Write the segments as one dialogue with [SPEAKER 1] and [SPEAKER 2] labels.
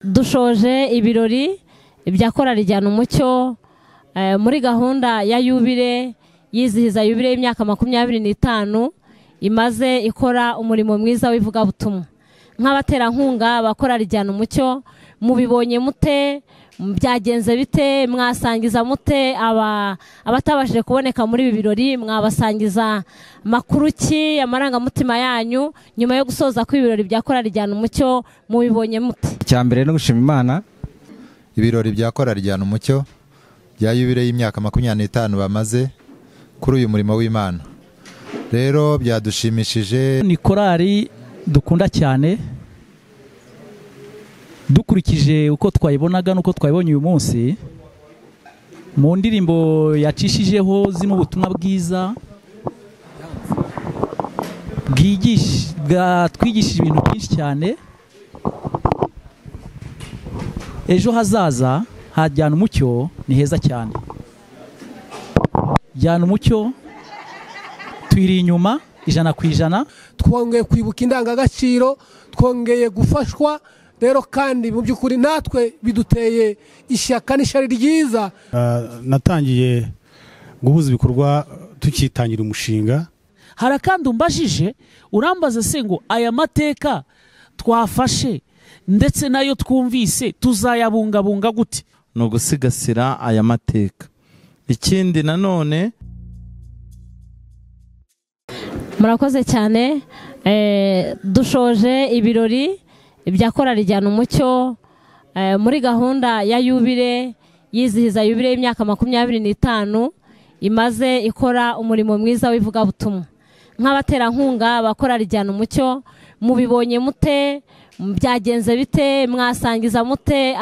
[SPEAKER 1] dushoje ibirori bya korali Jyana Umucyo muri gahunda ya yubile yizihiza yubile y'imyaka 25 imaze ikora umurimo mwiza w'ivugabutumwa. Nk'abaterankunga bakorali Jyana Umucyo, mubibonye mute, byagenze bite, mwasangiza mute abatabashije kuboneka muri ibi birori, mwabasangiza makuru ki amarangamutima yanyu nyuma yo gusoza kw'ibirori bya korali Jyana Umucyo, mubibonye mute?
[SPEAKER 2] Icyambere no gushima Imana, ibirori bya korali Jyana Umucyo bya yubile y'imyaka 25 bamaze kuri uyu murimo w'Imana. Rero byadushimishije.
[SPEAKER 3] Ni korali dukunda cyane, dukurikije uko twayibonaga nuko twayibonye uyu munsi mu ndirimbo yacishijeho zino ubutumwa bwiza twigishije ibintu byinshi cyane. Ejo hazaza ha Jyana Umucyo ni heza cyane. Jyana Umucyo twiri inyuma 100%.
[SPEAKER 4] Twongeye kwibuka indangagaciro, twongeye gufashwa. Rero kandi mu by'ukuri natwe biduteye ishyaka n'ishari ryiza.
[SPEAKER 5] Natangiye guhuza ibikorwa tukitangira umushinga.
[SPEAKER 6] Harakandi umbajije urambaza se ngo aya mateka twafashe ndetse nayo twumvise tuzayabungabunga gute?
[SPEAKER 7] No gusigasira aya mateka. Ikindi nanone
[SPEAKER 1] murakoze cyane. Dushoje ibirori bya korali Jyana Umucyo muri gahunda ya yubile yizihiza yubile y'imyaka 25 imaze ikora umurimo mwiza w'ivugabutumwa. Nk'abaterankunga bakorali Jyana Umucyo, mubibonye mute, byagenze bite, mwasangiza mute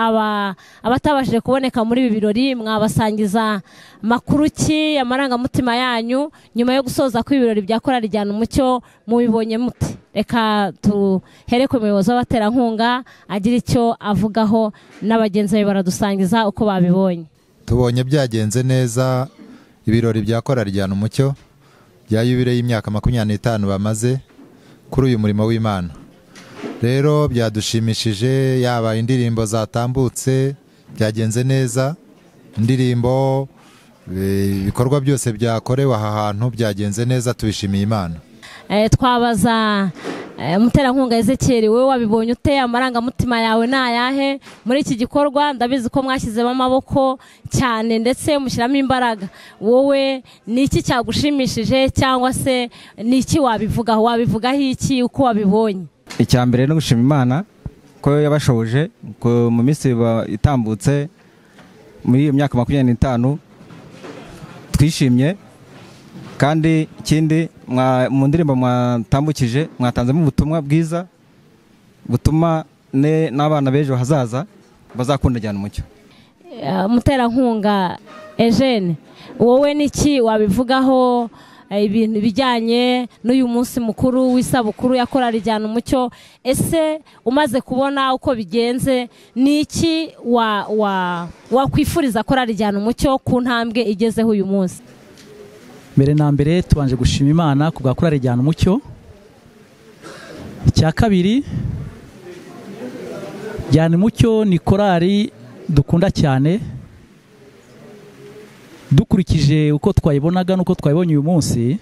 [SPEAKER 1] abatabashije kuboneka muri ibi birori, mwabasangiza makuru ki amarangamutima yanyu nyuma yo gusoza kw'ibirori bya korali Jyana Umucyo, mubibonye mute? Reka tuhere ku muyobozi w'abaterankunga agira icyo avugaho, n'abagenzi be baradusangiza uko babibonye.
[SPEAKER 2] Tubonye byagenze neza ibirori bya korali Jyana Umucyo bya yubile y'imyaka 25 bamaze kuri uyu murimo w'Imana. Rero byadushimishije, yaba indirimbo zatambutse byagenze neza, indirimbo ibikorwa byose byakorewe aha hantu byagenze neza, tubishimiye Imana.
[SPEAKER 1] Twabaza umuterankunga Ezekiel, wowe wabibonye ute, amarangamutima yawe nayahe muri iki gikorwa? Ndabizi ko mwashyizemo amaboko cyane ndetse mushyiramo imbaraga. Wowe ni iki cyagushimishije cyangwa se ni iki wabivugaho iki uko wabibonye?
[SPEAKER 2] Icyambere no gushima Imana ko yabashoje mu minsi itambutse muri iyo myaka 25 twishimye. Kandi ikindi mu ndirimbo mwatambukije mwatanzemo ubutumwa bwiza butuma n'abana b'ejo hazaza bazakunda Jyana Umucyo.
[SPEAKER 1] Umuterankunga Eugene, wowe niki wabivugaho ibintu bijyanye n'uyu munsi mukuru w'isabukuru ya korali Jyana Umucyo? Ese umaze kubona uko bigenze, niki wakwifuriza korali Jyana Umucyo ku ntambwe igezeho uyu munsi?
[SPEAKER 3] Mbere na mbere tubanje gushima Imana ku bwa korali Jyana Umucyo. Icya kabiri, Jyana Umucyo ni korali dukunda cyane, dukurikije uko twayibonaga nuko twayibonye uyu munsi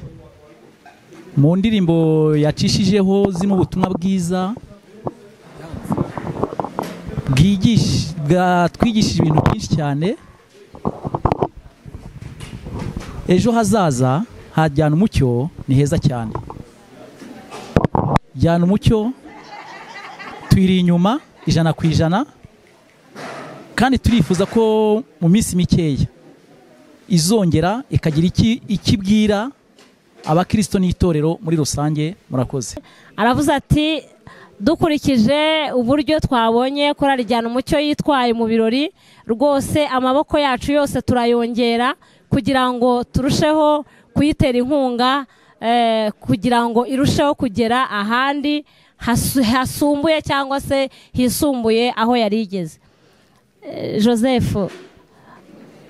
[SPEAKER 3] mu ndirimbo yacishijeho zino ubutumwa bwiza twigishije ibintu byinshi cyane. Ejo hazaza ha Jyana Umucyo ni heza cyane. Jyana Umucyo twiri inyuma 100%, kandi turifuza ko mu minsi mikeya izongera ikagira ikibwira abakristo n'itorero muri rusange. Murakoze.
[SPEAKER 1] Aravuze ati, dukurikije uburyo twabonye korali Jyana Umucyo yitwaye mu birori, rwose amaboko yacu yose turayongera kugira ngo turusheho kuyitera inkunga, kugira ngo irusheho kugera ahandi hasumbuye cyangwa se hisumbuye aho yari igeze. Joseph,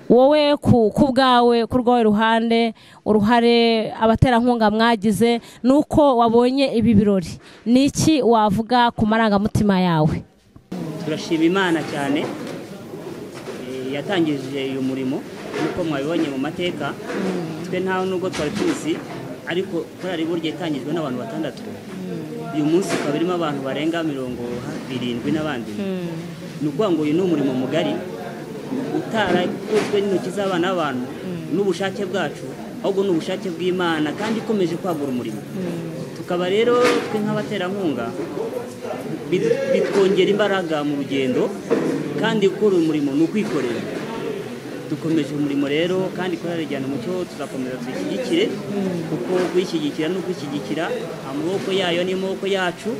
[SPEAKER 1] wowe ku bwawe ku rwawe ruhande uruhare abaterankunga mwagize nuko wabonye ibi birori, niki wavuga ku marangamutima yawe?
[SPEAKER 8] turashima Imana cyane yatangije uyu murimo nk'uko mwabibonye mu mateka. Twe ntawe nubwo twari tuzi, ariko korali burya itangijwe n'abantu 6. Uyu munsi ukaba irimo abantu barenga 70 n'abandi. Ni ukuvuga ngo uyu ni umurimo mugari utarakozwe n'intoki z'abana b'abantu n'ubushake bwacu, ahubwo n'ubushake bw'Imana kandi ikomeje kwagura umurimo. Tukaba rero twe nk'abaterankunga bitwongera imbaraga mu rugendo, kandi gukora umurimo ni ukwikorera. Dukomeje umurimo rero, kandi korali Jyana Umucyo tuzakomeza tuyishyigikire, kuko kuyishyigikira no kwishyigikira amaboko yayo n'amaboko yacu,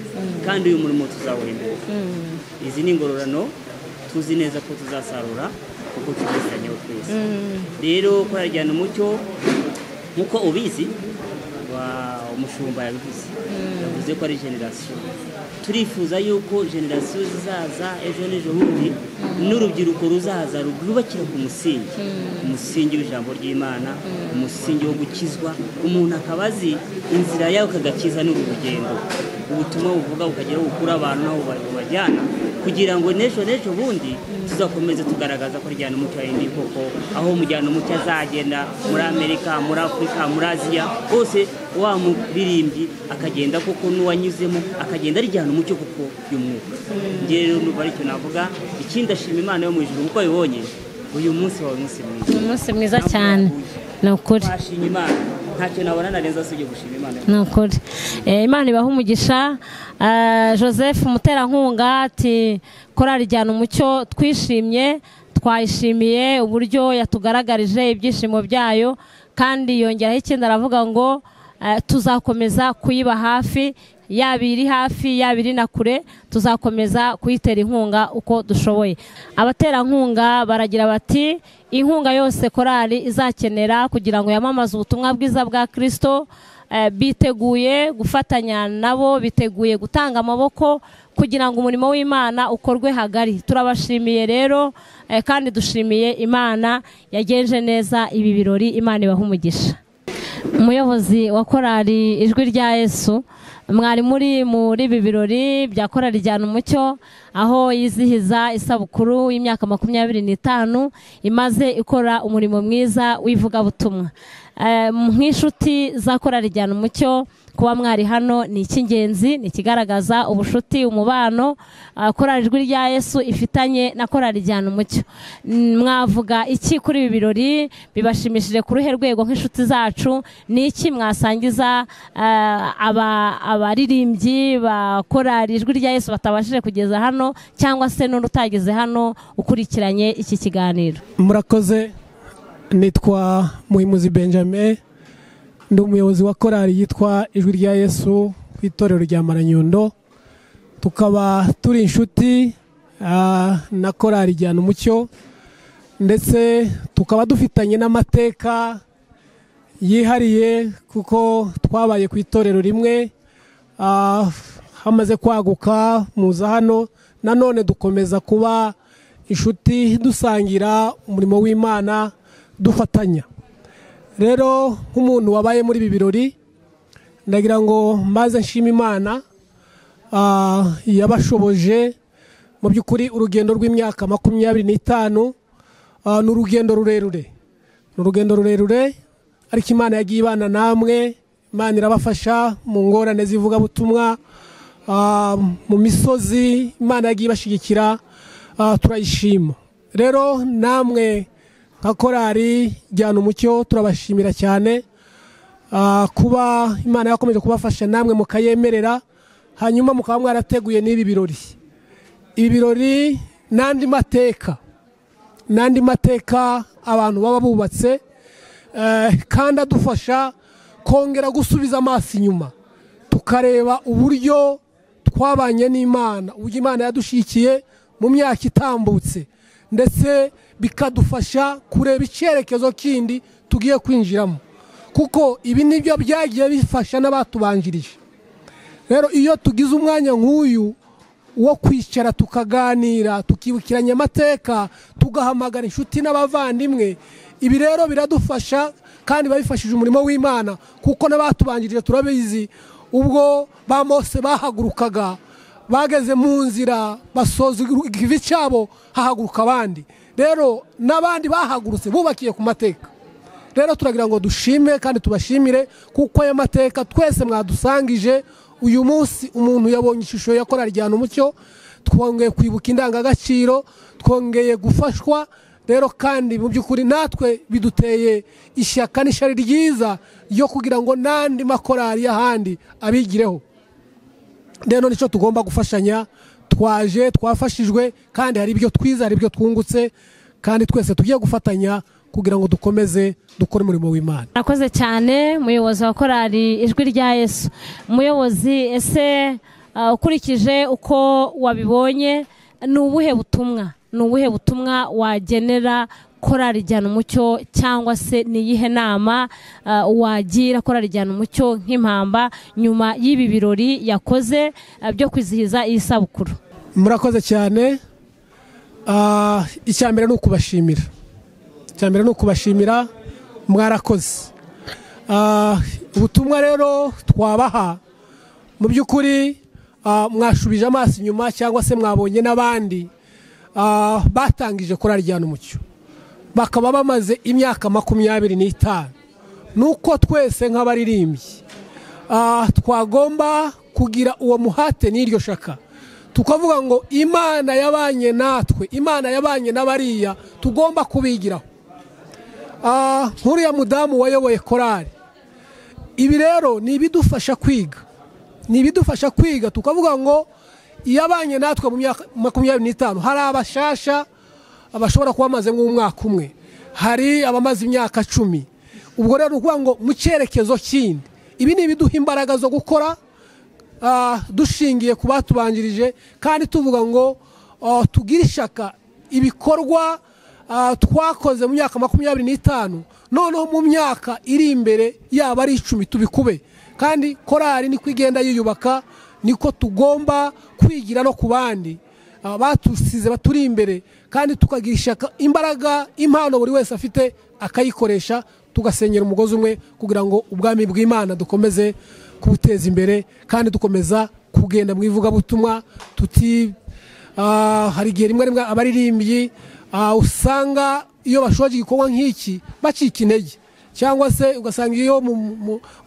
[SPEAKER 8] kandi uyu murimo tuzawuhindura. Izi ni ingororano tuzi neza ko tuzasarura kuko tuzisanyeho twese. Rero korali Jyana Umucyo nk'uko ubizi, umushumba yabivuze, yavuze ko ari generasiyo. Turifuza yuko generasiyo zizaza ejo n'ejo bundi n'urubyiruko ruzaza rwubakira ku umusingi w'ijambo ry'Imana, umusingi wo gukizwa. Umuntu akaba azi inzira yawe kagakiza n'urugendo, ubutumwa buvuga bukagera bukura abantu naho bajyana, kugira ngo n'ejo bundi tuzakomeze tugaragaza ko Jyana Umucyo ari koko, aho Jyana Umucyo azagenda muri Amerika, muri Afurika, muri Aziya hose, wa muririmbyi akagenda koko n'uwanyuzemo akagenda ari Jyana Umucyo koko y'umwuka. Rero nuba aricyo navuga. Ikindi ashima Imana yo mu ijuru kuko bibonye uyu munsi wawe umunsi mwiza.
[SPEAKER 1] Umunsi mwiza cyane. Ni ukuri.
[SPEAKER 8] Ashima Imana. Ntacyo nabona narenza asubye gushima Imana.
[SPEAKER 1] Ni ukuri. Imana ibaha umugisha. Joseph umuterankunga ati korali Jyana Umucyo twishimye, twayishimiye uburyo yatugaragarije ibyishimo byayo, kandi yongeraho ikindi aravuga ngo tuzakomeza kuyiba hafi, yaba iri hafi yaba iri na kure, tuzakomeza kuyitera inkunga uko dushoboye. Abaterankunga baragira bati inkunga yose korali izakenera kugira ngo yamamaze ubutumwa bwiza bwa Kristo, biteguye gufatanya nabo, biteguye gutanga amaboko kugira ngo umurimo w'Imana ukorwe hagari. Turabashimiye rero, kandi dushimiye Imana yagenje neza ibi birori. Imana ibaha umugisha. Umuyobozi wa korali Ijwi rya Yesu, mwari muri ibi birori bya korali Jyana Umucyo, aho yizihiza isabukuru y'imyaka 25 imaze ikora umurimo mwiza w'ivugabutumwa. Nk'inshuti za korali Jyana Umucyo, kuba mwari hano ni icy'ingenzi, ni ikigaragaza ubushuti, umubano korali Ijwi rya Yesu ifitanye na korali Jyana Umucyo. Mwavuga iki kuri ibi birori? Bibashimishije ku ruhe rwego nk'inshuti zacu? Ni iki mwasangiza abaririmbyi ba korali Ijwi rya Yesu batabashije kugeza hano, cyangwa se n'utageze hano ukurikiranye iki kiganiro?
[SPEAKER 4] Murakoze. Nitwa Muhimuzi Benjamin, ndi umuyobozi wa korali yitwa Ijwi rya Yesu ku itorero rya Maranyundo. Tukaba turi inshuti na korali Jyana Umucyo, ndetse tukaba dufitanye n'amateka yihariye kuko twabaye ku itorero rimwe, hamaze kwaguka muza hano, nanone dukomeza kuba inshuti dusangira umurimo w'Imana dufatanya. Rero nk'umuntu wabaye muri ibi birori, ndagira ngo maze nshima Imana yabashoboje. Mu by'ukuri urugendo rw'imyaka 25 ni urugendo rurerure, ariko Imana yagiye ibana namwe. Imana irabafasha mu ngorane z'ivugabutumwa, mu misozi Imana yagiye ibashigikira, turayishima. Rero namwe nka korali Jyana Umucyo turabashimira cyane kuba Imana yakomeje kubafasha, namwe mukayemerera, hanyuma mukaba mwarateguye n'ibi birori. Ibi birori n'andi mateka abantu baba bubatse, kandi adufasha kongera gusubiza amaso inyuma, tukareba uburyo twabanye n'Imana, uburyo Imana yadushikiye mu myaka itambutse, ndetse bikadufasha kureba icyerekezo kindi tugiye kwinjiramo, kuko ibi nibyo byagiye bifasha n'abatubanjirije. Rero iyo tugize umwanya nk'uyu wo kwicara tukaganira, tukibukiranya amateka, tugahamagara inshuti n'abavandimwe, ibi rero biradufasha kandi babifashije umurimo w'Imana, kuko n'abatubanjirije turabizi ubwo ba Mose bahagurukaga bageze mu nzira basoza ikivi cyabo hahaguruka abandi. Rero n'abandi bahagurutse bubakiye ku mateka. Rero turagira ngo dushime kandi tubashimire kuko aya mateka twese mwadusangije. Uyu munsi umuntu yabonye ishusho ya korali Jyana Umucyo, twongeye kwibuka indangagaciro, twongeye gufashwa. Rero kandi mu by'ukuri natwe biduteye ishyaka n'ishari ryiza ryo kugira ngo n'andi makorali y'ahandi abigireho. Rero nicyo tugomba gufashanya, twaje twafashijwe kandi hari ibyo twiza, hari ibyo twungutse, kandi twese tugiye gufatanya kugira ngo dukomeze dukore umurimo w'Imana.
[SPEAKER 1] Nakoze cyane muyobozi wa korali Ijwi rya Yesu. Muyobozi, ese ukurikije uko wabibonye, ni ubuhe butumwa wagenera korali Jyana Umucyo, cyangwa se ni iyihe nama wagira korali Jyana Umucyo nk'impamba nyuma y'ibi birori yakoze byo kwizihiza iyi sabukuru?
[SPEAKER 4] Murakoze cyane. Icyambere ni ukubashimira, mwarakoze. Ubutumwa rero twabaha mu by'ukuri, mwashubije amaso inyuma cyangwa se mwabonye n'abandi batangije korali Jyana Umucyo bakaba bamaze imyaka 25. Nuko twese nk'abaririmbyi twagomba kugira uwo muhate n'iryo shaka, tukavuga ngo Imana yabanye natwe, Imana yabanye n'abariya, tugomba kubigiraho. Nkuriya mudamu wayoboye korali, ibi rero ni ibidufasha kwiga, tukavuga ngo yabanye natwe mu myaka 25. Hari abashasha abashobora kuba bamaze nk'umwaka umwe, hari abamaze imyaka 10. Ubwo rero ukuvuga ngo mu cyerekezo kindi, ibi ni ibiduha imbaraga zo gukora dushingiye ku batubanjirije, kandi tuvuga ngo tugire ishaka ibikorwa twakoze mu myaka 25, noneho mu myaka iri imbere yaba ari 10 tubikube. Kandi korali niko igenda yiyubaka, niko tugomba kwigira no ku bandi batusize baturi imbere, kandi tukagira ishaka, imbaraga, impano buri wese afite akayikoresha, tugasenyera umugozi umwe kugira ngo ubwami bw'Imana dukomeze kubuteza imbere, kandi dukomeza kugenda mu ivugabutumwa. Hari igihe rimwe abaririmbyi usanga iyo bashoje igikorwa nk'iki bacika intege, cyangwa se ugasanga iyo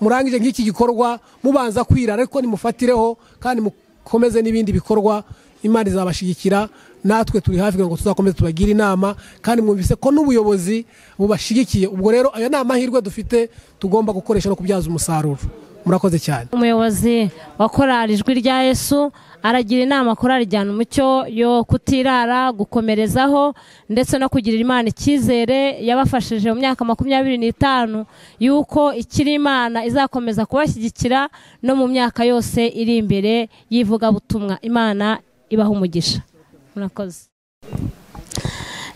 [SPEAKER 4] murangije nk'iki gikorwa mubanza kwirara, ariko nimufatireho kandi mukomeze n'ibindi bikorwa, Imana izabashigikira. Natwe turi hafi ngo tuzakomeze tubagira inama, kandi mwumvise ko n'ubuyobozi bubashigikiye. Ubwo rero aya ni amahirwe dufite, tugomba gukoresha no kubyaza umusaruro. Murakoze cyane.
[SPEAKER 1] Umuyobozi wa korali Ijwi rya Yesu aragira inama korali Jyana Umucyo yo kutirara, gukomerezaho, ndetse no kugirira Imana icyizere yabafashije mu myaka 25, yuko ikiri Imana izakomeza kubashyigikira no mu myaka yose iri imbere y'ivugabutumwa. Imana ibaha umugisha. Murakoze.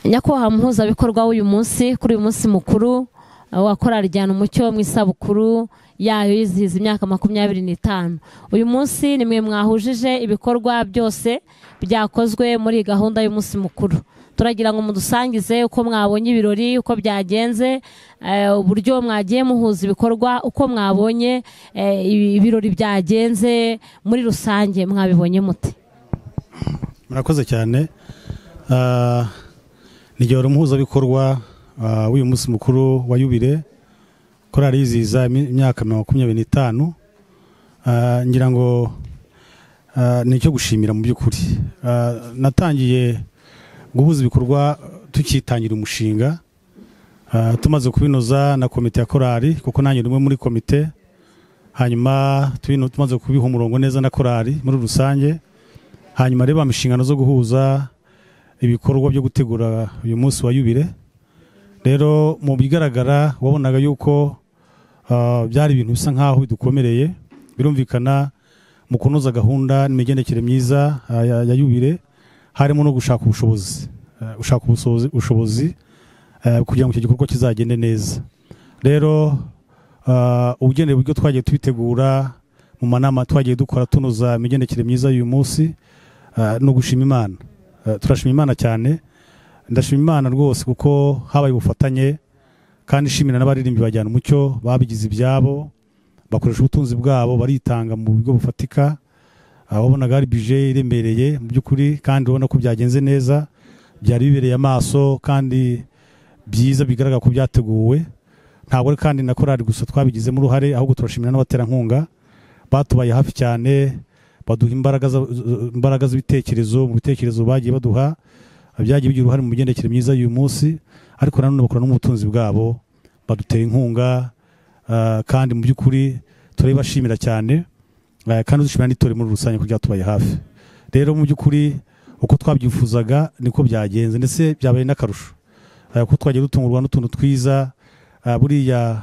[SPEAKER 1] Nyakubahwa muhuzabikorwa w'uyu munsi, kuri uyu munsi mukuru wa korali Jyana Umucyo mu isabukuru yayo yizihiza imyaka 25, uyu munsi nimwe mwahujije ibikorwa byose byakozwe muri gahunda y'umunsi mukuru. Turagira ngo mudusangize uko mwabonye ibirori, uko byagenze, uburyo mwagiye muhuza ibikorwa, uko mwabonye ibirori byagenze muri rusange, mwabibonye mute?
[SPEAKER 5] Murakoze cyane. Nigera umuhuzabikorwa w'uyu munsi mukuru wa Yubile, korali yizihiza imyaka 25. Ngira ngo nicyo gushimira mu by'ukuri. Natangiye guhuza ibikorwa tukitangira umushinga, tumaze kubinoza na komite ya korali, kuko nanjye ndimwe muri komite. Hanyuma tumaze kubiha umurongo neza na korali muri rusange, hanyuma reba amishingano zo guhuza ibikorwa byo gutegura uyu munsi wa Yubile. Rero mu bigaragara wabonaga yuko byari ibintu bisa nkaho bidukomereye. Birumvikana mu kunoza gahunda n'imigendekere myiza ya Yubile, harimo no gushaka ubushobozi kugira ngo icyo gikorwa kizagende neza. Rero ubugendere buryo twagiye tubitegura mu manama twagiye dukora tunoza imigendekere myiza y'uyu munsi, no gushima Imana. Turashima Imana cyane, ndashima Imana rwose kuko habaye ubufatanye, kandi shimira n'abaririmbi ba Jyana Umucyo babigize ibyabo, bakoresha ubutunzi bwabo, baritanga mu buryo bufatika, wabonaga ari bije iremereye mu by'ukuri, kandi ubona ko byagenze neza, byari bibereye amaso kandi byiza, bigaragara ko byateguwe. Ntabwo kandi na korali gusa twabigizemo uruhare, ahubwo turashimira n'abaterankunga batubaye hafi cyane, baduha imbaraga z'ibitekerezo, mu bitekerezo bagiye baduha byagiye bigira uruhare mu migendekere myiza y'uyu munsi, ariko nanone bakora n'ubutunzi bwabo, badutera inkunga, kandi mu by'ukuri turabashimira cyane, kandi dushimira n'itorero muri rusange ko ryatubaye hafi. Rero mu by'ukuri uko twabyifuzaga niko byagenze, ndetse byabaye n'akarusho, kuko twagiye dutungurwa n'utuntu twiza. Buriya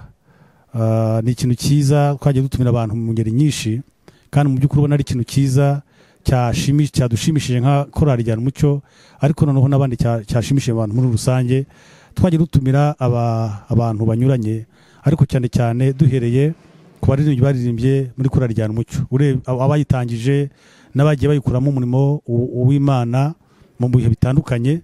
[SPEAKER 5] ni ikintu cyiza, twagiye dutumira abantu mu ngeri nyinshi, kandi mu by'ukuri ubona ari ikintu cyiza cyadushimishije nka korali Jyana Umucyo, ariko noneho n'abandi cyashimishije abantu muri rusange. Twagiye dutumira abantu banyuranye, ariko cyane cyane duhereye ku baririmbyi baririmbye muri korali Jyana Umucyo, abayitangije n'abagiye bayikuramo umurimo w'Imana mu bihe bitandukanye.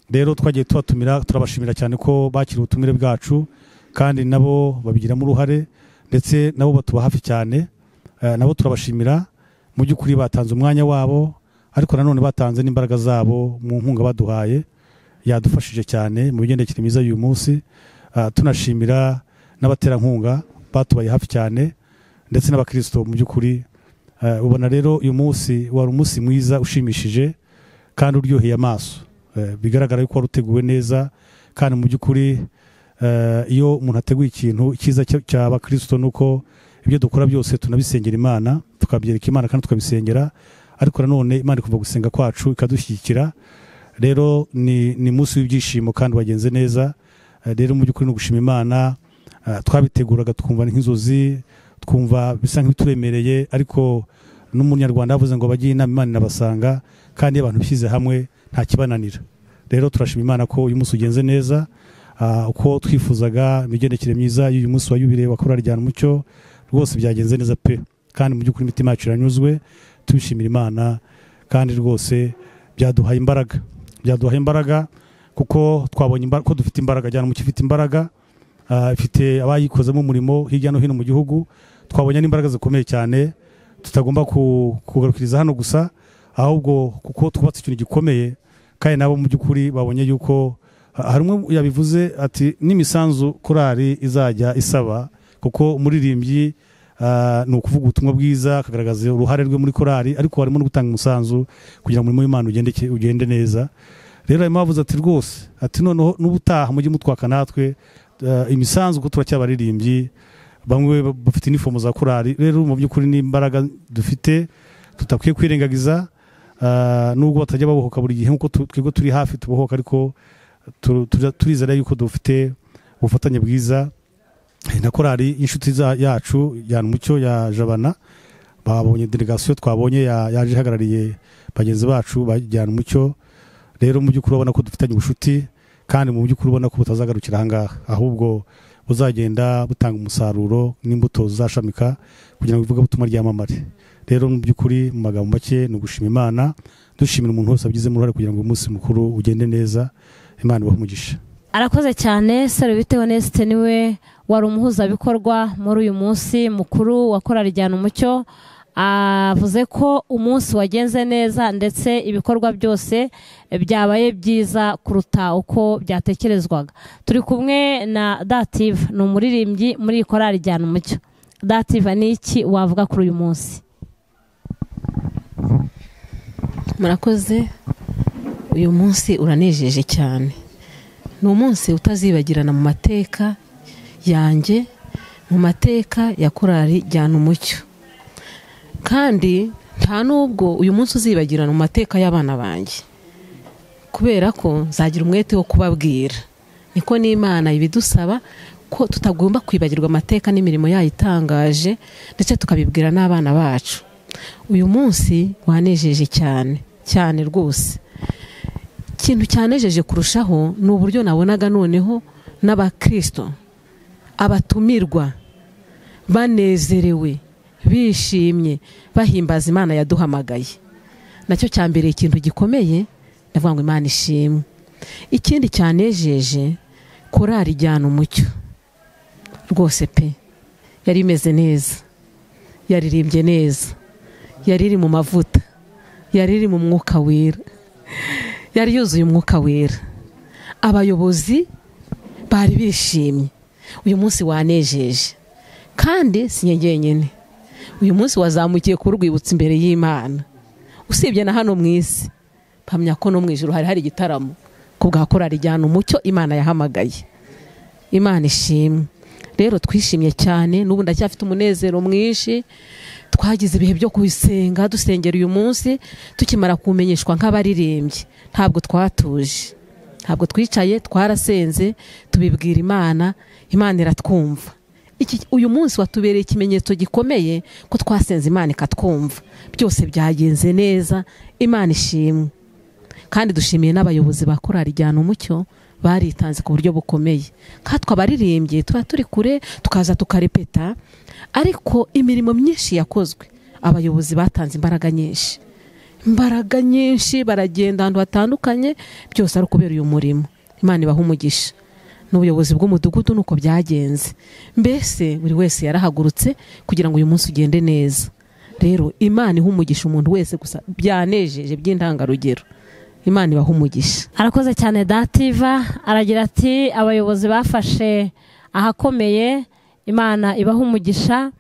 [SPEAKER 5] Rero twagiye tubatumira, turabashimira cyane ko bakiriye ubutumire bwacu, kandi nabo babigiramo uruhare, ndetse nabo batuba hafi cyane. Nabo turabashimira, mu by'ukuri batanze umwanya wabo, ariko nanone batanze n'imbaraga zabo mu nkunga baduhaye, yadufashije cyane mu migendekere myiza y'uyu munsi. Tunashimira n'abaterankunga batubaye hafi cyane, ndetse n'abakristo. Mu by'ukuri ubona rero uyu munsi wari umunsi mwiza ushimishije kandi uryoheye amaso, bigaragara yuko wari uteguwe neza. Kandi mu by'ukuri iyo umuntu ateguye ikintu cyiza cy'abakristo, nuko ibyo dukora byose tunabisengera Imana, tukabyereka Imana kandi tukabisengera, ariko nanone Imana ikumva gusenga kwacu ikadushyigikira. Rero ni munsi w'ibyishimo kandi wagenze neza. Rero mu by'ukuri no gushima Imana, twabiteguraga twumva nk'inzozi, twumva bisa nk'ibituremereye, ariko n'umunyarwanda yavuze ngo bagiye inama Imana inabasanga, kandi abantu bishyize hamwe nta kibananira. Rero turashima Imana ko uyu munsi ugenze neza, uko twifuzaga. Imigendekere myiza y'uyu munsi wa yubile wa korali Jyana Umucyo rwose byagenze neza pe, kandi mu by'ukuri imitima yacu iranyuzwe, tubishimira Imana. Kandi rwose byaduhaye imbaraga, kuko twabonye ko dufite imbaraga. Jyana Umucyo ifite imbaraga, ifite abayikozemo umurimo hirya no hino mu gihugu. Twabonye n'imbaraga zikomeye cyane, tutagomba kugarukiriza hano gusa, ahubwo kuko twubatse ikintu gikomeye. Kandi nabo mu by'ukuri babonye yuko hari umwe yabivuze ati n'imisanzu korali izajya isaba, kuko umuririmbyi ni ukuvuga ubutumwa bwiza, akagaragaza uruhare rwe muri korali, ariko harimo no gutanga umusanzu kugira ngo umurimo w'Imana ugende neza. Rero arimo avuze ati rwose, ati noneho n'ubutaha mujye mutwaka natwe imisanzu, kuko turacyabaririmbyi, bamwe bafite inifomo za korali. Rero mu by'ukuri n'imbaraga dufite tutakwiye kwirengagiza, nubwo batajya babohoka buri gihe nk'uko twebwe turi hafi tubohoka, ariko turizera yuko dufite ubufatanye bwiza na korali inshuti yacu Jyana Umucyo ya Jabana. Babonye delegation twabonye yaje ihagarariye bagenzi bacu Jyana Umucyo. Rero mu by'ukuri ubona ko dufitanye ubushuti, kandi mu by'ukuri ubona ko butazagarukira ahangaha, ahubwo buzagenda butanga umusaruro n'imbuto zizashamika kugira ngo ivugabutumwa ryamamare. Rero mu by'ukuri mu magambo make ni ugushima Imana, dushimira umuntu wese abigizemo uruhare kugira ngo umunsi mukuru ugende neza. Imana ibahe umugisha.
[SPEAKER 1] Arakoze cyane. Serubite Honeste niwe wari umuhuzabikorwa muri uyu munsi mukuru wa korali Jyana Umucyo. Avuze ko umunsi wagenze neza, ndetse ibikorwa byose byabaye byiza kuruta uko byatekerezwaga. Turi kumwe na Dative, ni umuririmbyi muri korali Jyana Umucyo. Dative, ni iki wavuga kuri uyu munsi?
[SPEAKER 9] Murakoze. Uyu munsi uranejeje cyane, ni umunsi utazibagirana mu mateka yanjye, mu mateka ya korali Jyana Umucyo, kandi nta nubwo uyu munsi uzibagirana mu mateka y'abana banjye, kubera ko nzagira umwete wo kubabwira. Niko n'Imana ibidusaba ko tutagomba kwibagirwa amateka n'imirimo yayo itangaje, ndetse tukabibwira n'abana bacu. Uyu munsi wanejeje cyane cyane rwose. Ikintu cyanejeje kurushaho ni uburyo nabonaga noneho n'abakristo, abatumirwa banezerewe, bishimye, bahimbaza Imana yaduhamagaye. Nacyo cyambere ikintu gikomeye, ndavuga ngo Imana ishimwe. Ikindi cyanejeje, korali Jyana Umucyo rwose pe, yari imeze neza, yaririmbye neza, yari iri mu mavuta, yari iri mu mwuka wera, yari yuzuye umwuka wera. Abayobozi bari bishimye. Uyu munsi wanejeje, kandi si njyenyine. Uyu munsi wazamukiye ku rwibutso imbere y'Imana. Usibye na hano mu isi, mpamya ko no mu ijuru hari igitaramo ku bwa korali Jyana Umucyo Imana yahamagaye. Imana ishimwe. Rero twishimye cyane, n'ubu ndacyafite umunezero mwinshi. Twagize ibihe byo kubisenga, dusengera uyu munsi, tukimara kumenyeshwa nk'abaririmbyi. Ntabwo twatuje, ntabwo twicaye, twarasenze tubibwira Imana. Imana iratwumva. Uyu munsi watubereye ikimenyetso gikomeye ko twasenze Imana ikatwumva. Byose byagenze neza. Imana ishimwe. Kandi dushimiye n'abayobozi ba korali Jyana Umucyo baritanze ku buryo bukomeye. Katwa abaririmbye tuba turi kure, tukaza tukarepeta, ariko imirimo myinshi yakozwe. Abayobozi batanze imbaraga nyinshi, baragenda ahantu hatandukanye, byose ari kubera uyu murimo. Imana ibaha umugisha. N'ubuyobozi bw'umudugudu nuko byagenze. Mbese buri wese yarahagurutse kugira ngo uyu munsi ugende neza. Rero Imana iha umugisha umuntu wese, gusa byanejeje by'intangarugero. Imana ibaha umugisha.
[SPEAKER 1] Arakoze cyane Dativa. Aragira ati abayobozi bafashe ahakomeye. Imana ibaha umugisha.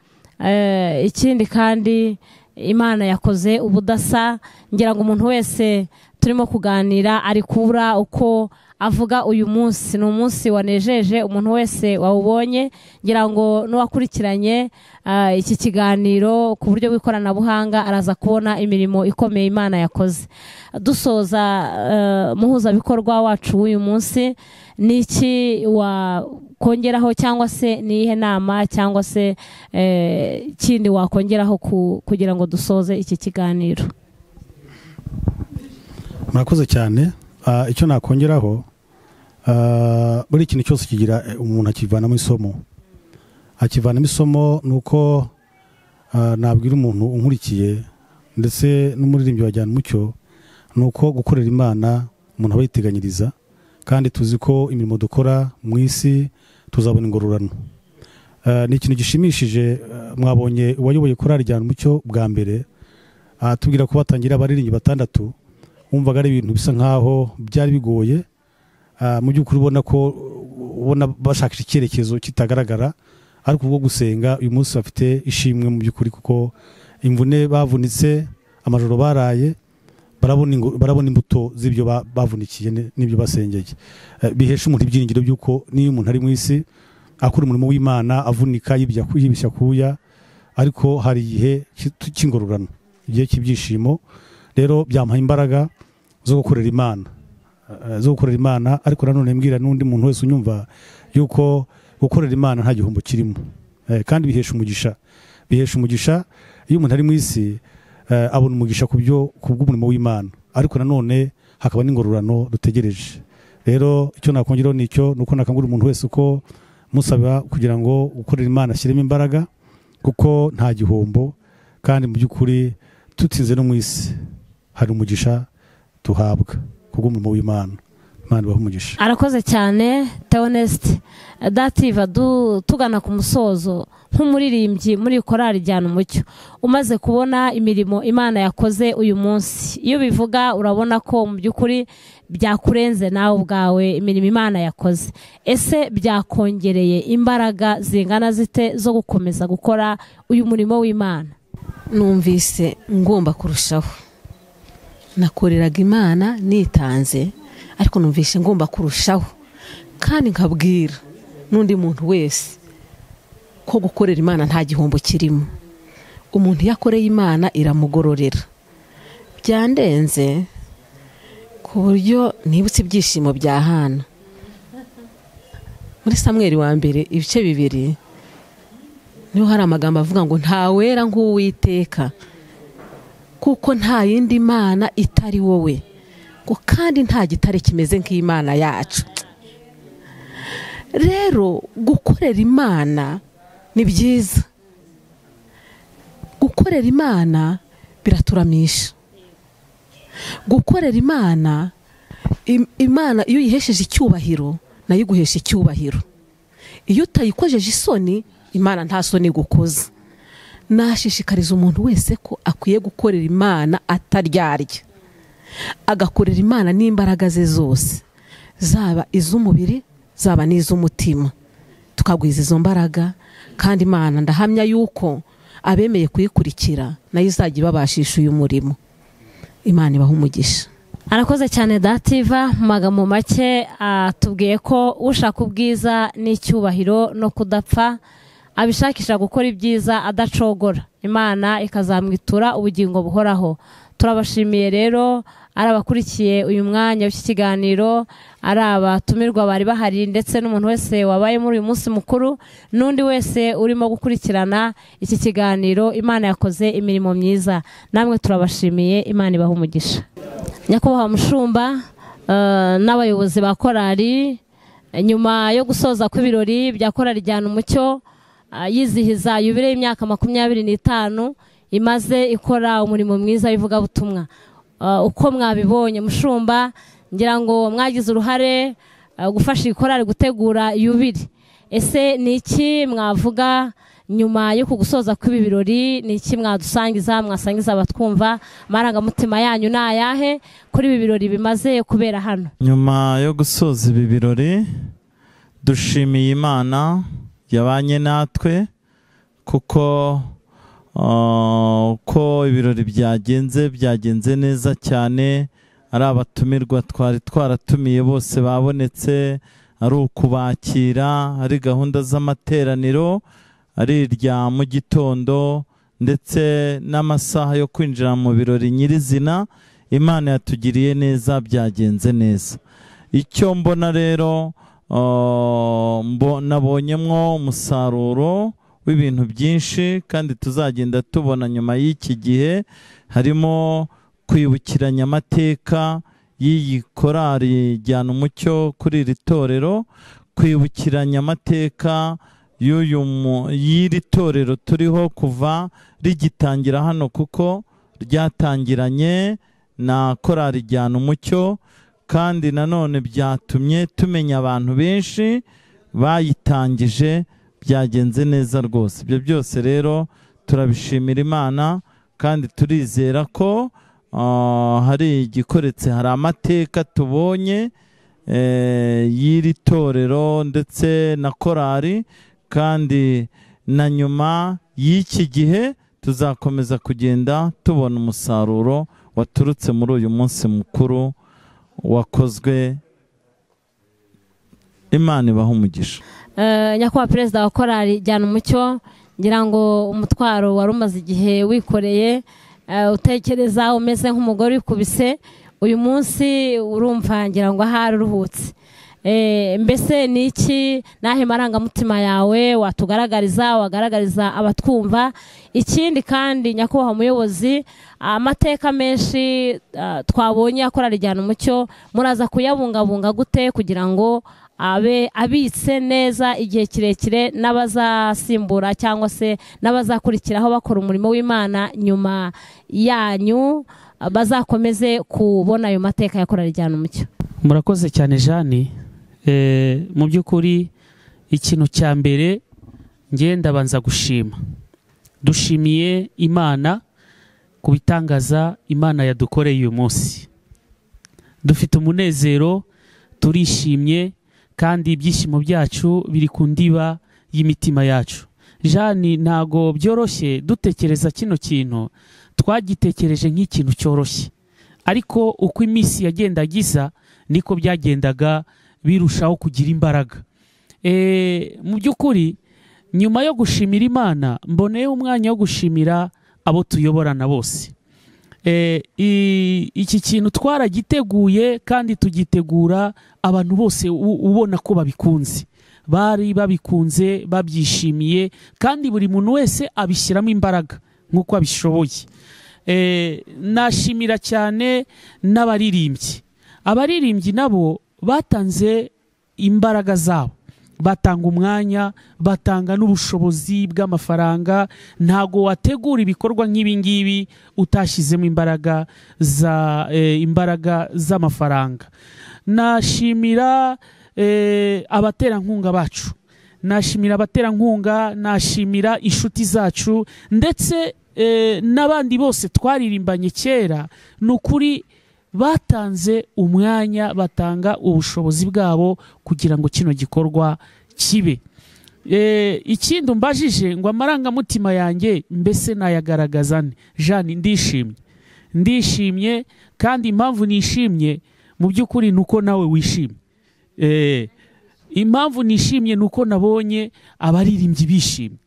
[SPEAKER 1] Ikindi kandi Imana yakoze ubudasa. Ngira ngo umuntu wese turimo kuganira ari kubura uko avuga uyu munsi. Ni umunsi wanejeje umuntu wese wawubonye. Ngira ngo n'uwakurikiranye iki kiganiro ku buryo bw'ikoranabuhanga araza kubona imirimo ikomeye Imana yakoze. Dusoza muhuzabikorwa wacu w'uyu munsi, niki wakongeraho cyangwa se nihe nama cyangwa se kindi wakongeraho kugira ngo dusoze iki kiganiro?
[SPEAKER 5] Murakoze cyane. Icyo nakongeraho, buri kintu cyose kigira umuntu akivanamo isomo. Akivanamo isomo nuko nabwira umuntu unkurikiye ndetse n'umuririmbyi wa Jyana Umucyo, nuko gukorera Imana umuntu aba yiteganyiriza, kandi tuzi ko imirimo dukora mu isi tuzabona ingororano. Ni ikintu gishimishije. Mwabonye uwayoboye korali Jyana Umucyo bwa mbere tubwira ko batangira abaririmbyi 6. Wumvaga ari ibintu bisa nkaho byari bigoye. Mu by'ukuri ubona bashakisha icyerekezo kitagaragara, ariko ubwo gusenga uyu munsi bafite ishimwe mu by'ukuri, kuko imvune bavunitse, amajoro baraye, barabona imbuto z'ibyo bavunikiye n'ibyo basengeye. Bihesha umuntu ibyiringiro by'uko niyo umuntu ari mu isi akora umurimo w'Imana, avunika yibishya kuya, ariko hari igihe cy'ingororano, igihe cy'ibyishimo. Rero byamuha imbaraga zo gukorera Imana, ariko nanone mbwira n'undi muntu wese unyumva yuko gukorera Imana nta gihombo kirimo, kandi bihesha umugisha. Iyo umuntu ari mu isi abona umugisha ku bw'umurimo w'Imana, ariko nanone hakaba n'ingororano dutegereje. Rero icyo nakongeraho nuko nakangurira umuntu wese uko musaba kugira ngo gukorera Imana ashyiremo imbaraga, kuko nta gihombo, kandi mu by'ukuri tutsinze no mu isi hari umugisha tuhabwa kubw'umurimo w'Imana. Imana ibahe umugisha.
[SPEAKER 1] Arakoze cyane Theoneste. Dativa, tugana ku musozo, nk'umuririmbyi muri korali Jyana Umucyo, umaze kubona imirimo Imana yakoze uyu munsi, iyo bivuga urabona ko mu by'ukuri byakurenze nawe ubwawe imirimo Imana yakoze. Ese byakongereye imbaraga zingana zite zo gukomeza gukora uyu murimo w'Imana?
[SPEAKER 9] Numvise ngomba kurushaho. Nakoreraga Imana nitanze, ariko numvise ngomba kurushaho, kandi nkabwira n'undi muntu wese ko gukorera Imana nta gihombo kirimo. Umuntu yakoreye Imana iramugororera. Byandenze ku buryo nibutse ibyishimo bya Hana muri Samweli wa mbere ibice 2. Niho hari amagambo avuga ngo ntawera nk'Uwiteka, kuko nta yindi Mana itari wowe, ko kandi nta gitare kimeze nk'Imana yacu. Rero gukorera Imana ni byiza. Gukorera Imana biraturamisha. Gukorera Imana, Imana iyo uyihesheje icyubahiro nayo iguhesha icyubahiro. Iyo utayikojeje isoni, Imana nta soni gukoza. nashishikariza umuntu wese ko akwiye gukorera Imana ataryarya, agakorera Imana n'imbaraga ze zose, zaba iz'umubiri zaba n'iz'umutima, tukagwiza izo mbaraga. Kandi Imana ndahamya yuko abemeye kuyikurikira nayo izajya ibabashisha uyu murimo. Imana ibaha umugisha.
[SPEAKER 1] Arakoze cyane Dativa. Mu magambo make atubwiye ko ushaka ubwiza n'icyubahiro no kudapfa abishakisha gukora ibyiza adacogora, Imana ikazamwitura ubugingo buhoraho. Turabashimiye rero ari abakurikiye uyu mwanya w'iki kiganiro, ari abatumirwa bari bahari, ndetse n'umuntu wese wabaye muri uyu munsi mukuru, n'undi wese urimo gukurikirana iki kiganiro. Imana yakoze imirimo myiza, namwe turabashimiye. Imana ibaha umugisha. Nyakubahwa mushumba n'abayobozi ba korali, nyuma yo gusoza kw'ibirori bya korali Jyana Umucyo yizihiza yubile y'imyaka 25 imaze ikora umurimo mwiza w'ivugabutumwa, uko mwabibonye mushumba, ngira ngo mwagize uruhare gufasha ikorali gutegura yubile. Ese ni iki mwavuga nyuma yo kugusoza kw'ibi birori? Ni iki mwasangiza abatwumva? Amarangamutima yanyu ni ayahe kuri ibi birori bimaze kubera hano?
[SPEAKER 7] Nyuma yo gusoza ibi birori, dushimiye Imana yabanye natwe, kuko ko ibirori byagenze neza cyane. Ari abatumirwa twari twaratumiye bose babonetse, ari ukubakira, ari gahunda z'amateraniro, ari irya mu gitondo, ndetse n'amasaha yo kwinjira mu birori nyirizina. Imana yatugiriye neza, byagenze neza. Icyo mbona rero, nabonyemwo umusaruro w'ibintu byinshi kandi tuzagenda tubona nyuma y'iki gihe. Harimo kwibukiranya amateka y'iyi korali Jyana Umucyo kuri iri torero, kwibukiranya amateka y'iri torero turiho kuva rigitangira hano, kuko ryatangiranye na korali Jyana Umucyo, kandi nanone byatumye tumenya abantu benshi bayitangije. Byagenze neza rwose. Ibyo byose rero turabishimira Imana, kandi turizera ko hari igikoretse, hari amateka tubonye y'iri torero ndetse na korali, kandi na nyuma y'iki gihe tuzakomeza kugenda tubona umusaruro waturutse muri uyu munsi mukuru wakozwe. Imana ibaha umugisha.
[SPEAKER 1] Nyakubahwa Perezida wa korali Jyana Umucyo, ngira ngo umutwaro wari umaze igihe wikoreye, utekereza umeze nk'umugore wikubise, uyu munsi urumva ngira ngo ahari uruhutse. Mbese ni iki, nahe marangamutima yawe wagaragariza abatwumva? Ikindi kandi nyakubahwa umuyobozi, amateka menshi twabonye ya korali Jyana Umucyo muraza kuyabungabunga gute kugira ngo abe abitse neza igihe kirekire, n'abazasimbura cyangwa se n'abazakurikiraho bakora umurimo w'Imana nyuma yanyu bazakomeze kubona ayo mateka ya korali Jyana Umucyo?
[SPEAKER 6] Murakoze cyane Jani. Mu by'ukuri ikintu cya mbere ngenda banza gushima. Dushimiye Imana ku bitangaza Imana yadukoreye uyu munsi. Dufite umunezero, turishimye, kandi ibyishimo byacu biri ku ndiba y'imitima yacu. Jani, ntago byoroshye dutekereza kino kintu, twagitekereje nk'ikintu cyoroshye, ariko uko iminsi yagenda giza niko byagendaga birushaho kugira imbaraga. Mu by'ukuri nyuma yo gushimira Imana, mboneye umwanya wo gushimira abo tuyoborana bose. Iki kintu twaragiteguye kandi tugitegura abantu bose ubona ko babikunze, bari babikunze, babyishimiye, kandi buri muntu wese abishyiramo imbaraga nk'uko abishoboye. Nashimira cyane n'abaririmbyi. Abaririmbyi nabo batanze imbaraga zabo, batanga umwanya, batanga n'ubushobozi bw'amafaranga. Ntago wategura ibikorwa nk'ibi ngibi utashyizemo imbaraga z'amafaranga. Nashimira abaterankunga bacu, nashimira abaterankunga, nashimira inshuti zacu ndetse n'abandi bose twaririmbanye kera. Ni ukuri batanze umwanya, batanga ubushobozi bwabo kugira ngo kino gikorwa kibe. Ikindi umbajije ngo amarangamutima yanjye mbese nayagaragaza nte? Jeanne, ndishimye kandi impamvu nishimye mu by'ukuri ni uko nawe wishimye. Impamvu nishimye ni uko nabonye abaririmbyi bishimye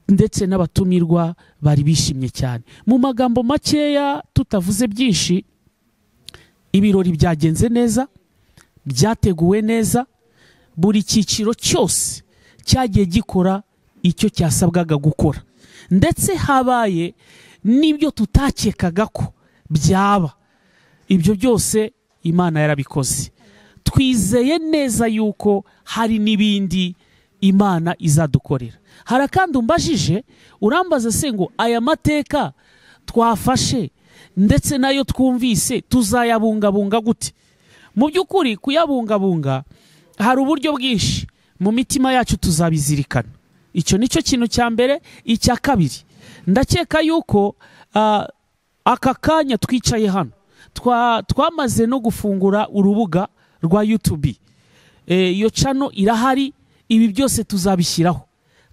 [SPEAKER 6] ndetse n'abatumirwa bari bishimye cyane. Mu magambo makeya tutavuze byinshi, ibirori byagenze neza, byateguwe neza, buri cyiciro cyose cyagiye gikora icyo cyasabwaga gukora, ndetse habaye n'ibyo tutakekaga ko byaba. Ibyo byose Imana yarabikoze. Twizeye neza yuko hari n'ibindi Imana izadukorera. Hari kandi umbajije urambaza se ngo aya mateka twafashe ndetse nayo twumvise tuzayabungabunga gute? Mu by'ukuri kuyabungabunga hari uburyo bwinshi, mu mitima yacu tuzabizirikana. Icyo nicyo kintu cya mbere. Icya kabiri, ndakeka yuko aka kanya twicaye hano twamaze no gufungura urubuga rwa YouTube. Iyo channel irahari, ibi byose tuzabishyiraho.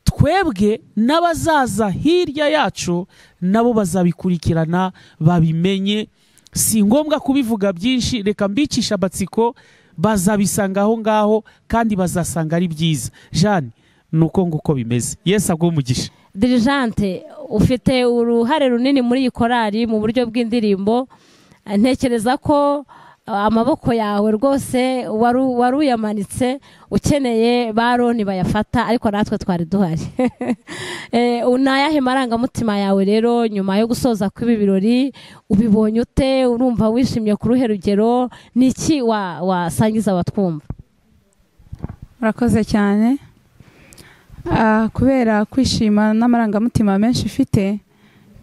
[SPEAKER 6] Twebwe n'abazaza hirya yacu nabo bazabikurikirana babimenye. Si ngombwa kubivuga byinshi, reka mbicisha amatsiko, bazabisanga aho ngaho kandi bazasanga ari byiza. Jeanne, nuko nguko bimeze. Yesu agwe umugisha.
[SPEAKER 1] Diligente, ufite uruhare runini muri iyi korali mu buryo bw'indirimbo. Ntekereza ko amaboko yawe rwose wari uyamanitse ukeneye baroni bayafata, ariko natwe twari duhari. Unayahe marangamutima yawe rero nyuma yo gusoza kw'ibi birori? Ubibonye ute? Urumva wishimye ku ruhe rugero? Niki wasangiza abatwumva?
[SPEAKER 10] Murakoze cyane. Kubera kwishima n'amarangamutima menshi ifite,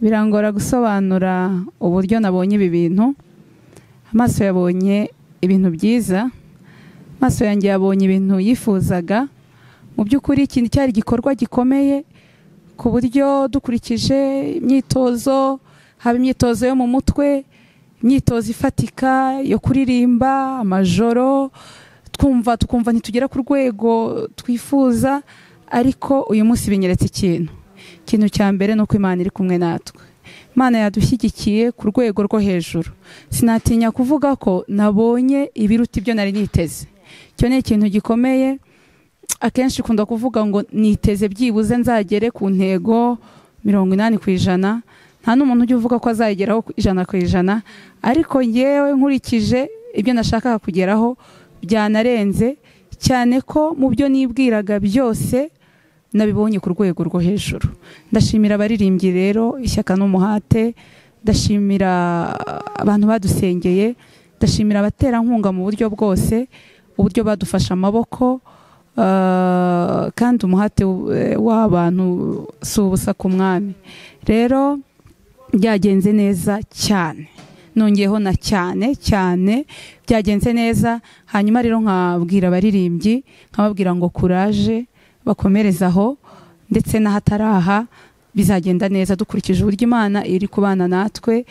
[SPEAKER 10] birangora gusobanura uburyo nabonye ibi bintu. Amaso yabonye ibintu byiza, amaso yanjye yabonye ibintu yifuzaga. Mu by'ukuri ikintu cyari igikorwa gikomeye, ku buryo dukurikije imyitozo, haba imyitozo yo mu mutwe, imyitozo ifatika yo kuririmba amajoro, tukumva ntitugera ku rwego twifuza. Ariko uyu munsi binyeretse ikintu cya mbere ni uko Imana iri kumwe natwe. Imana yadushyigikiye ku rwego rwo hejuru. Sinatinya kuvuga ko nabonye ibiruta ibyo nari niteze. Icyo ni ikintu gikomeye. Akenshi ukunda kuvuga ngo niteze byibuze nzagere ku ntego 80%. Nta n'umuntu ujya uvuga ko azageraho 100%, ariko yewe nkurikije ibyo nashakaga kugeraho byanarenze cyane, ko mu byo nibwiraga byose nabibonye ku rwego rwo hejuru. Ndashimira abaririmbyi rero ishyaka n'umuhate, ndashimira abantu badusengeye, ndashimira abaterankunga mu buryo bwose, uburyo badufasha amaboko, kandi umuhate w'abantu si ubusa ku mwami. Rero byagenze neza cyane, nongeyeho na cyane byagenze neza. Hanyuma rero nkabwira abaririmbyi, nkababwira ngo courage, bakomerezaho, ndetse n'ahataraha bizagenda neza dukurikije uburyo Imana iri kubana natwe,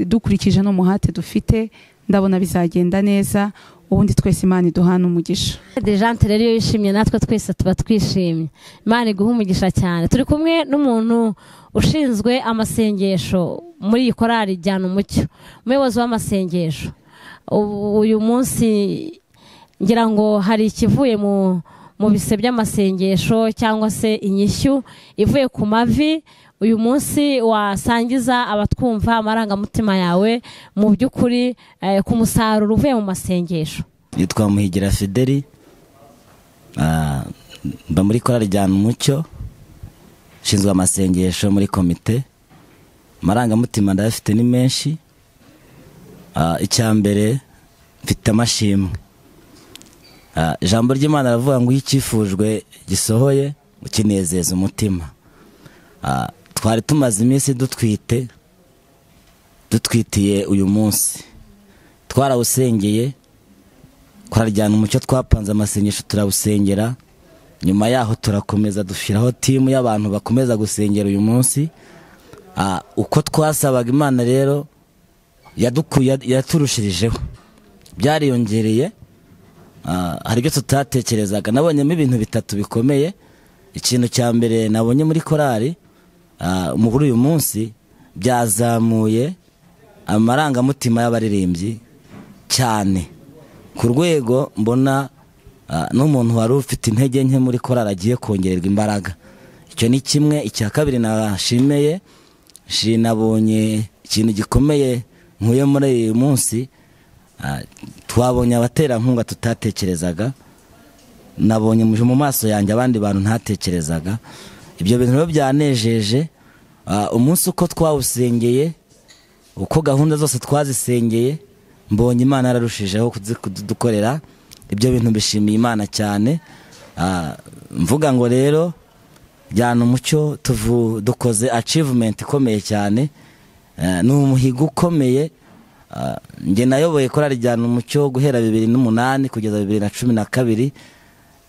[SPEAKER 10] dukurikije n'umuhate dufite. Ndabona bizagenda neza, ubundi twese Imana iduhana umugisha.
[SPEAKER 1] Diligente rero iyo yishimye natwe twese tuba twishimye. Imana iguha umugisha cyane. Turi kumwe n'umuntu ushinzwe amasengesho muri iyi korali Jyana Umucyo, umuyobozi w'amasengesho. Uyu munsi ngira ngo hari ikivuye mu bise by'amasengesho cyangwa se inyishyu ivuye ku mavi. Uyu munsi wasangiza abatwumva amarangamutima yawe mu by'ukuri ku musaruro uvuye mu masengesho?
[SPEAKER 11] Yitwa Muhigira Fideli, mba muri korali Jyana Umucyo, nshinzwe amasengesho muri komite. Amarangamutima ndayafite ni menshi. Icya mbere mfite amashimwe. Ijambo ry'Imana ravuga ngo icyifujwe gisohoye ukinezeza umutima. Twari tumaze iminsi dutwitiye uyu munsi, twarawusengeye. Korali Jyana Umucyo twapanze amasengesho turawusengera, nyuma yaho turakomeza dushyiraho timu y'abantu bakomeza gusengera uyu munsi. Uko twasabaga Imana rero yaturushirijeho, byariyongereye. Hari ibyo tutatekerezaga. Nabonyemo ibintu bitatu bikomeye. Ikintu cya mbere nabonye muri korali muri uyu munsi, byazamuye amarangamutima y'abaririmbyi cyane, ku rwego mbona n'umuntu wari ufite intege nke muri korali agiye kongererwa imbaraga. Icyo ni kimwe. Icya kabiri nashimeye, nabonye ikintu gikomeye nkuye muri uyu munsi. Twabonye abaterankunga tutatekerezaga, nabonye mu maso yanjye abandi bantu ntatekerezaga. Ibyo bintu rero byanejeje. Umunsi uko twawusengeye, uko gahunda zose twazisengeye, mbonye Imana yararushijeho kudukorera. Ibyo bintu bishimiye Imana cyane. Mvuga ngo rero Jyana Umucyo dukoze achievement ikomeye cyane. Ni umuhigo ukomeye. Nge nayoboye korali Jyana Umucyo guhera 2008 kugeza 2012.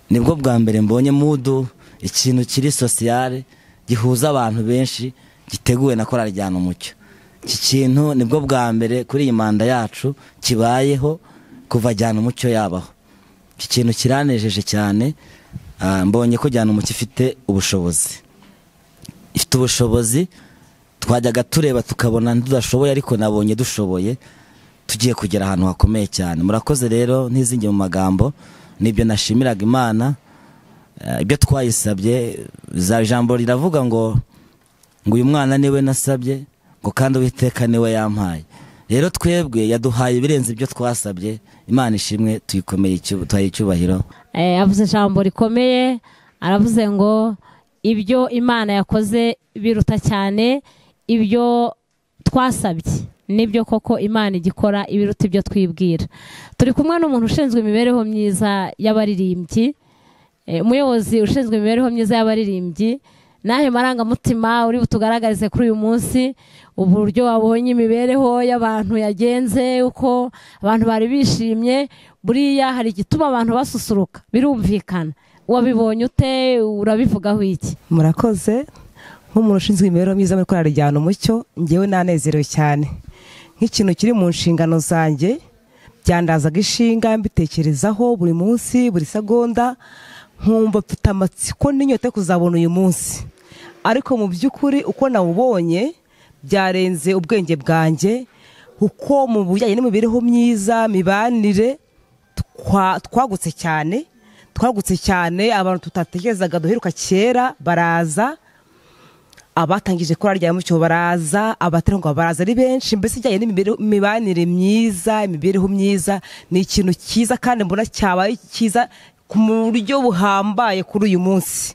[SPEAKER 11] Nibwo bwa mbere mbonye mudu ikintu kiri sociale gihuza abantu benshi giteguwe na korali Jyana Umucyo. Iki kintu nibwo bwa mbere kuri iyi manda yacu kibayeho kuva Jyana Umucyo yabaho. Iki kintu kiranejeje cyane. Mbonye ko Jyana Umucyo ifite ubushobozi. Twajyaga tureba tukabona tudashoboye, ariko nabonye dushoboye, tugiye kugera ahantu hakomeye cyane. Murakoze rero, ntizinge mu magambo. Nibyo nashimiraga Imana. Ibyo twayisabye, za jambo riravuga ngo uyu mwana niwe nasabye, ngo kandi Uwiteka niwe yampaye. Rero twebwe yaduhaye ibirenze ibyo twasabye. Imana ishimwe, tuyikomeye icyubahiro.
[SPEAKER 1] Avuze ijambo rikomeye, aravuze ngo ibyo Imana yakoze biruta cyane ibyo twasabye. Nibyo koko Imana igikora ibiruta ibyo twibwira. Turi kumwe n'umuntu ushinzwe imibereho myiza y'abaririmbyi, umuyobozi ushinzwe imibereho myiza y'abaririmbyi. Nahe marangamutima uri butugaragarize kuri uyu munsi uburyo wabonye imibereho y'abantu yagenze, uko abantu bari bishimye. Buriya hari igituma abantu basusuruka, birumvikana. Wabibonye ute? Urabivugaho iki?
[SPEAKER 12] Murakoze. Nk'umuntu ushinzwe imibereho myiza muri korali Jyana Umucyo, ngewe nanezerewe cyane. Nk'ikintu kiri mu nshingano zanjye, byandazaga ishinga mbitekerezaho buri munsi, buri segonda, nkumva mfite amatsiko n'inyota kuzabona uyu munsi. Ariko mu by'ukuri uko nawubonye byarenze ubwenge bwanjye, uko mu bujyanye n'imibereho myiza, mibanire, twagutse cyane. Abantu tutatekerezaga duheruka kera baraza, abatangije korali Jyana Umucyo baraza, abaterankunga baraza ari benshi. Mbese ijyanye n'imibanire myiza, imibereho myiza, ni ikintu cyiza kandi mbona cyabaye cyiza ku buryo buhambaye kuri uyu munsi.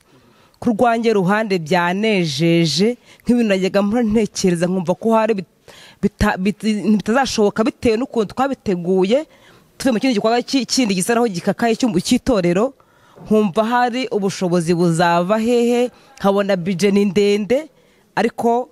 [SPEAKER 12] Ku rwanjye ruhande byanejeje, nk'ibintu najyaga ntekereza nkumva ko hari bitazashoboka bitewe n'ukuntu twabiteguye. Tuve mu kindi gikorwa kindi gisa naho gikakaye cy'itorero, nkumva hari ubushobozi buzava hehe, nkabona budget ni ndende, ariko